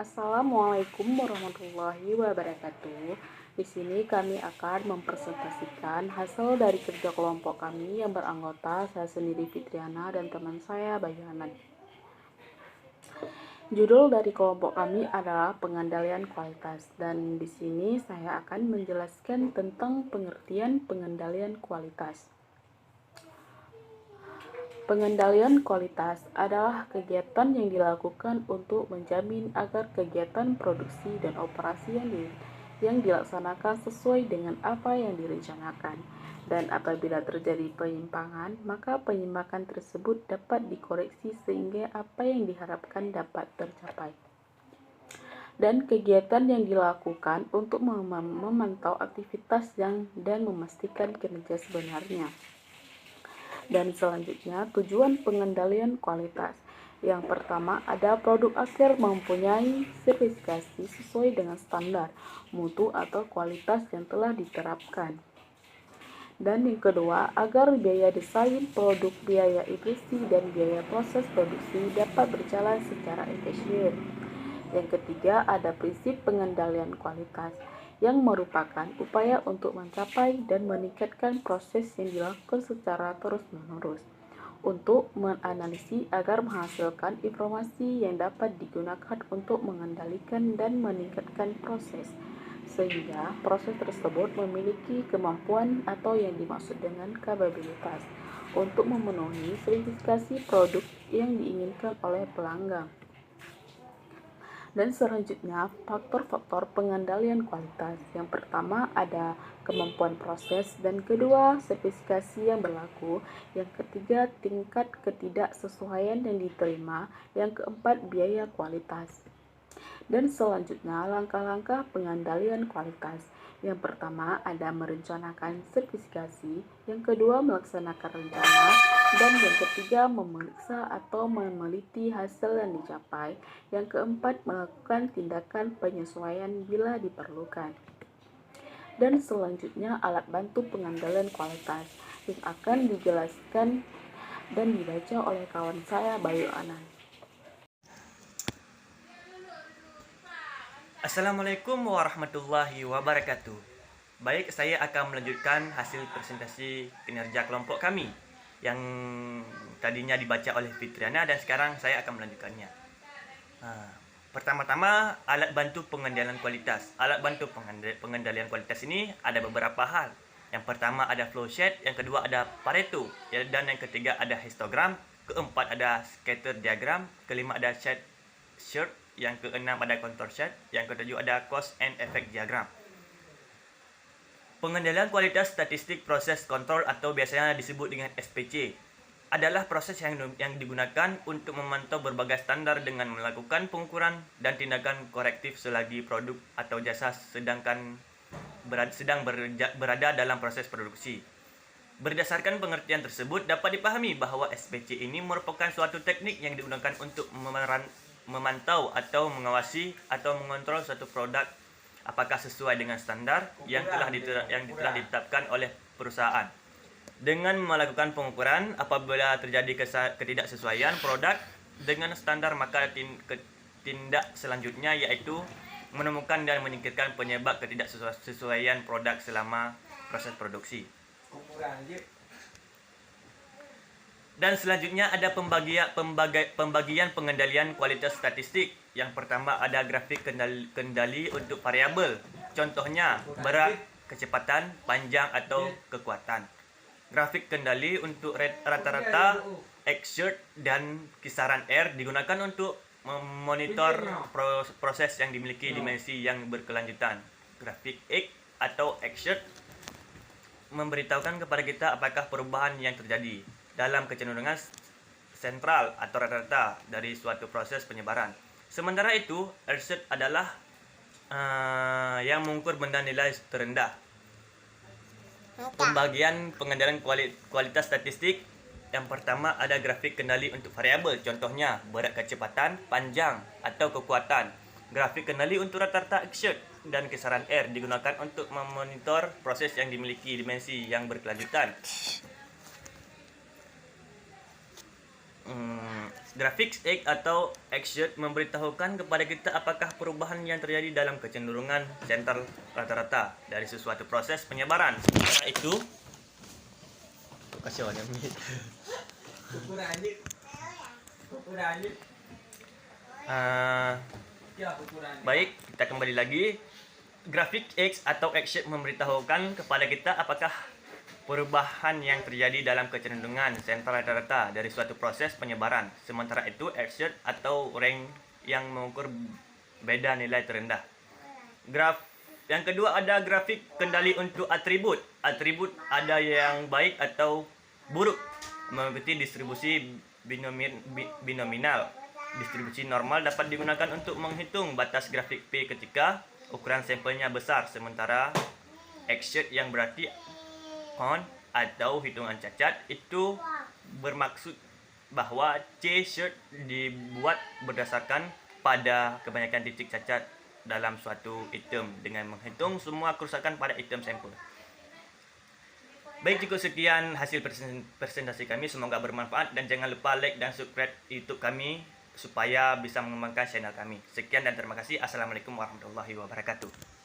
Assalamualaikum warahmatullahi wabarakatuh. Di sini kami akan mempresentasikan hasil dari kerja kelompok kami yang beranggota saya sendiri Fitriana dan teman saya Bayu Hanan. Judul dari kelompok kami adalah pengendalian kualitas dan di sini saya akan menjelaskan tentang pengertian pengendalian kualitas. Pengendalian kualitas adalah kegiatan yang dilakukan untuk menjamin agar kegiatan produksi dan operasi yang dilaksanakan sesuai dengan apa yang direncanakan. Dan apabila terjadi penyimpangan, maka penyimpangan tersebut dapat dikoreksi sehingga apa yang diharapkan dapat tercapai. Dan kegiatan yang dilakukan untuk memantau aktivitas dan memastikan kinerja sebenarnya. Dan selanjutnya, tujuan pengendalian kualitas. Yang pertama, ada produk akhir mempunyai spesifikasi sesuai dengan standar mutu atau kualitas yang telah diterapkan. Dan yang kedua, agar biaya desain produk, biaya investasi, dan biaya proses produksi dapat berjalan secara efisien. Yang ketiga, ada prinsip pengendalian kualitas, yang merupakan upaya untuk mencapai dan meningkatkan proses yang dilakukan secara terus-menerus untuk menganalisis agar menghasilkan informasi yang dapat digunakan untuk mengendalikan dan meningkatkan proses, sehingga proses tersebut memiliki kemampuan atau yang dimaksud dengan kapabilitas untuk memenuhi spesifikasi produk yang diinginkan oleh pelanggan. Dan selanjutnya, faktor-faktor pengendalian kualitas. Yang pertama ada kemampuan proses, dan kedua spesifikasi yang berlaku, yang ketiga tingkat ketidaksesuaian yang diterima, yang keempat biaya kualitas. Dan selanjutnya langkah-langkah pengendalian kualitas. Yang pertama ada merencanakan spesifikasi, yang kedua melaksanakan rencana, dan yang ketiga memeriksa atau meneliti hasil yang dicapai, yang keempat melakukan tindakan penyesuaian bila diperlukan. Dan selanjutnya alat bantu pengendalian kualitas yang akan dijelaskan dan dibaca oleh kawan saya Bayu Anan. Assalamualaikum warahmatullahi wabarakatuh. Baik, saya akan melanjutkan hasil presentasi kinerja kelompok kami yang tadinya dibaca oleh Fitriana dan sekarang saya akan melanjutkannya. Pertama-tama, alat bantu pengendalian kualitas. Alat bantu pengendalian kualitas ini ada beberapa hal. Yang pertama ada flowchart, yang kedua ada Pareto, dan yang ketiga ada histogram, keempat ada scatter diagram, kelima ada chart, yang keenam ada contour chart, yang ketujuh ada cause and effect diagram. Pengendalian kualitas statistik proses kontrol atau biasanya disebut dengan SPC adalah proses yang digunakan untuk memantau berbagai standar dengan melakukan pengukuran dan tindakan korektif selagi produk atau jasa sedang berada dalam proses produksi. Berdasarkan pengertian tersebut, dapat dipahami bahwa SPC ini merupakan suatu teknik yang digunakan untuk memantau atau mengawasi atau mengontrol suatu produk apakah sesuai dengan standar yang telah ditetapkan oleh perusahaan. Dengan melakukan pengukuran, apabila terjadi ketidaksesuaian produk dengan standar, maka tindak selanjutnya yaitu menemukan dan menyingkirkan penyebab ketidaksesuaian produk selama proses produksi. Dan selanjutnya ada pembagian pengendalian kualitas statistik. Yang pertama ada grafik kendali untuk variabel. Contohnya berat, kecepatan, panjang atau kekuatan. Grafik kendali untuk rata-rata, exert, dan kisaran R digunakan untuk memonitor proses yang dimiliki dimensi yang berkelanjutan. Grafik X atau exert memberitahukan kepada kita apakah perubahan yang terjadi dalam kecenderungan sentral atau rata-rata dari suatu proses penyebaran. Sementara itu, R-set adalah yang mengukur benda nilai terendah. Pembagian pengendalian kualitas statistik. Yang pertama ada grafik kendali untuk variabel, contohnya berat, kecepatan, panjang atau kekuatan. Grafik kendali untuk rata-rata exert dan kisaran R digunakan untuk memonitor proses yang dimiliki dimensi yang berkelanjutan. Grafik X atau X-shirt memberitahukan kepada kita apakah perubahan yang terjadi dalam kecenderungan sentral rata-rata dari sesuatu proses penyebaran. Sementara itu, kasih warna mic. Baik, kita kembali lagi. Grafik X atau X-shirt memberitahukan kepada kita apakah perubahan yang terjadi dalam kecenderungan sentral rata-rata dari suatu proses penyebaran. Sementara itu, X-shirt atau rank yang mengukur beda nilai terendah. Yang kedua ada grafik kendali untuk atribut. Atribut ada yang baik atau buruk mengikuti distribusi binominal. Distribusi normal dapat digunakan untuk menghitung batas grafik P ketika ukuran sampelnya besar, sementara X-shirt yang berarti count atau hitungan cacat itu bermaksud bahwa C-shirt dibuat berdasarkan pada kebanyakan titik cacat dalam suatu item dengan menghitung semua kerusakan pada item sampel. Baik, cukup sekian hasil presentasi kami, semoga bermanfaat dan jangan lupa like dan subscribe YouTube kami supaya bisa mengembangkan channel kami. Sekian dan terima kasih. Assalamualaikum warahmatullahi wabarakatuh.